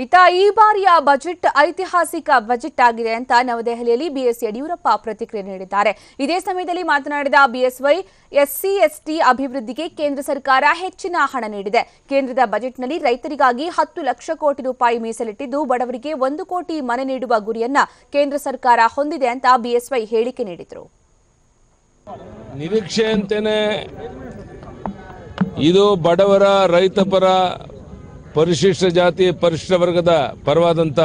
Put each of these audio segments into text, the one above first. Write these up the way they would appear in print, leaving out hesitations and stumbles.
ಇತ್ತ ಈ ಬಾರಿಯ ಬಜೆಟ್ ಐತಿಹಾಸಿಕ ಬಜೆಟ್ ಆಗಿದೆ ಅಂತ ನವದೆಹಲಿಯಲ್ಲಿ ಬಿಎಸ್ ಯಡಿಯೂರಪ್ಪ ಪ್ರತಿಕ್ರಿಯೆ ನೀಡಿದ್ದಾರೆ. ಇದೇ ಸಮಯದಲ್ಲಿ ಮಾತನಾಡಿದ ಬಿಎಸ್ವೈ, ಎಸ್ಸಿ ಎಸ್ಟಿ ಅಭಿವೃದ್ಧಿಗೆ ಕೇಂದ್ರ ಸರ್ಕಾರ ಹೆಚ್ಚಿನ ಹಣ ನೀಡಿದೆ. ಕೇಂದ್ರದ ಬಜೆಟ್ನಲ್ಲಿ ರೈತರಿಗಾಗಿ 10 ಲಕ್ಷ ಕೋಟಿ ರೂಪಾಯಿ ಮೀಸಲಿಟ್ಟಿದ್ದು, ಬಡವರಿಗೆ 1 ಕೋಟಿ ಮನೆ ನೀಡುವ ಗುರಿಯನ್ನ ಕೇಂದ್ರ ಸರ್ಕಾರ ಹೊಂದಿದೆ ಅಂತ ಬಿಎಸ್ವೈ ಹೇಳಿಕೆ ನೀಡಿದರು. ನಿರೀಕ್ಷೆಯಂತೆಯೇ ಇದು ಬಡವರ, ರೈತಪರ, ಪರಿಶಿಷ್ಟ ಜಾತಿ ಪರಿಶಿಷ್ಟ ವರ್ಗದ ಪರವಾದಂಥ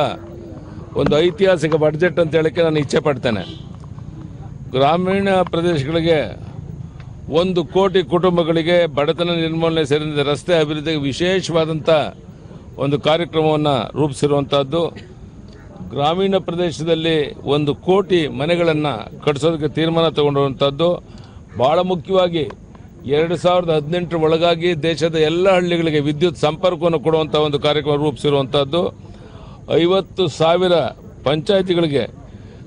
ಒಂದು ಐತಿಹಾಸಿಕ ಬಜೆಟ್ ಅಂತ ಹೇಳಕ್ಕೆ ನಾನು ಇಚ್ಛೆ ಪಡ್ತೇನೆ. ಗ್ರಾಮೀಣ ಪ್ರದೇಶಗಳಿಗೆ 1 ಕೋಟಿ ಕುಟುಂಬಗಳಿಗೆ ಬಡತನ ನಿರ್ಮೂಲನೆ ಸೇರಿದಂತೆ ರಸ್ತೆ ಅಭಿವೃದ್ಧಿಗೆ ವಿಶೇಷವಾದಂಥ ಒಂದು ಕಾರ್ಯಕ್ರಮವನ್ನು ರೂಪಿಸಿರುವಂಥದ್ದು. ಗ್ರಾಮೀಣ ಪ್ರದೇಶದಲ್ಲಿ 1 ಕೋಟಿ ಮನೆಗಳನ್ನು ಕಟ್ಟಿಸೋದಕ್ಕೆ ತೀರ್ಮಾನ ತಗೊಂಡಿರುವಂಥದ್ದು. ಭಾಳ ಮುಖ್ಯವಾಗಿ 2018 ಒಳಗಾಗಿ ದೇಶದ ಎಲ್ಲ ಹಳ್ಳಿಗಳಿಗೆ ವಿದ್ಯುತ್ ಸಂಪರ್ಕವನ್ನು ಕೊಡುವಂಥ ಒಂದು ಕಾರ್ಯಕ್ರಮ ರೂಪಿಸಿರುವಂಥದ್ದು. 50,000 ಪಂಚಾಯಿತಿಗಳಿಗೆ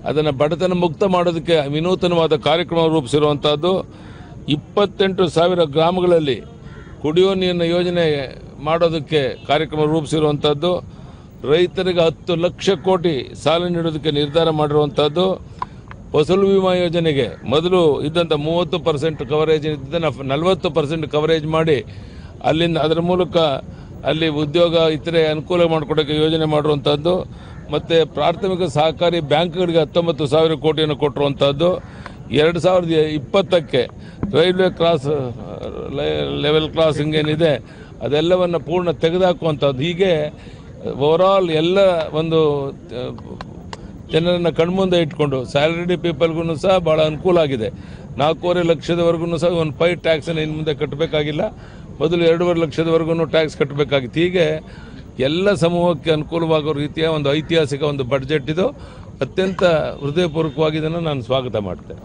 ಅದನ್ನು ಬಡತನ ಮುಕ್ತ ಮಾಡೋದಕ್ಕೆ ವಿನೂತನವಾದ ಕಾರ್ಯಕ್ರಮ ರೂಪಿಸಿರುವಂಥದ್ದು. 28,000 ಗ್ರಾಮಗಳಲ್ಲಿ ಕುಡಿಯುವ ನೀರಿನ ಯೋಜನೆ ಮಾಡೋದಕ್ಕೆ ಕಾರ್ಯಕ್ರಮ ರೂಪಿಸಿರುವಂಥದ್ದು. ರೈತರಿಗೆ 10 ಲಕ್ಷ ಕೋಟಿ ಸಾಲ ನೀಡೋದಕ್ಕೆ ನಿರ್ಧಾರ ಮಾಡಿರುವಂಥದ್ದು. ಫಸಲು ವಿಮಾ ಯೋಜನೆಗೆ ಮೊದಲು ಇದ್ದಂಥ 30% ಕವರೇಜ್ ಇದ್ದನ್ನು 40% ಕವರೇಜ್ ಮಾಡಿ ಅಲ್ಲಿಂದ ಅದರ ಮೂಲಕ ಅಲ್ಲಿ ಉದ್ಯೋಗ ಇತರೆ ಅನುಕೂಲ ಮಾಡಿಕೊಡೋಕ್ಕೆ ಯೋಜನೆ ಮಾಡುವಂಥದ್ದು. ಮತ್ತು ಪ್ರಾಥಮಿಕ ಸಹಕಾರಿ ಬ್ಯಾಂಕ್ಗಳಿಗೆ 19,000 ಕೋಟಿಯನ್ನು ಕೊಟ್ಟಿರುವಂಥದ್ದು. 2020ಕ್ಕೆ ರೈಲ್ವೆ ಲೆವೆಲ್ ಕ್ರಾಸಿಂಗ್ ಏನಿದೆ ಅದೆಲ್ಲವನ್ನು ಪೂರ್ಣ ತೆಗೆದುಹಾಕುವಂಥದ್ದು. ಹೀಗೆ ಓವರಾಲ್ ಎಲ್ಲ ಒಂದು ಜನರನ್ನು ಕಣ್ಮುಂದೆ ಇಟ್ಕೊಂಡು ಸ್ಯಾಲರಿಡ್ ಪೀಪಲ್ಗೂ ಸಹ ಭಾಳ ಅನುಕೂಲ ಆಗಿದೆ. 4.5 ಲಕ್ಷದವರೆಗೂ ಸಹ ಒಂದು ಪೈ ಟ್ಯಾಕ್ಸನ್ನು ಇನ್ನು ಮುಂದೆ ಕಟ್ಟಬೇಕಾಗಿಲ್ಲ. ಮೊದಲು 2.5 ಲಕ್ಷದವರೆಗೂ ಟ್ಯಾಕ್ಸ್ ಕಟ್ಟಬೇಕಾಗಿತ್ತು. ಹೀಗೆ ಎಲ್ಲ ಸಮೂಹಕ್ಕೆ ಅನುಕೂಲವಾಗೋ ರೀತಿಯ ಒಂದು ಐತಿಹಾಸಿಕ ಒಂದು ಬಜೆಟ್ ಇದು. ಅತ್ಯಂತ ಹೃದಯಪೂರ್ವಕವಾಗಿ ಇದನ್ನು ನಾನು ಸ್ವಾಗತ ಮಾಡ್ತೇನೆ.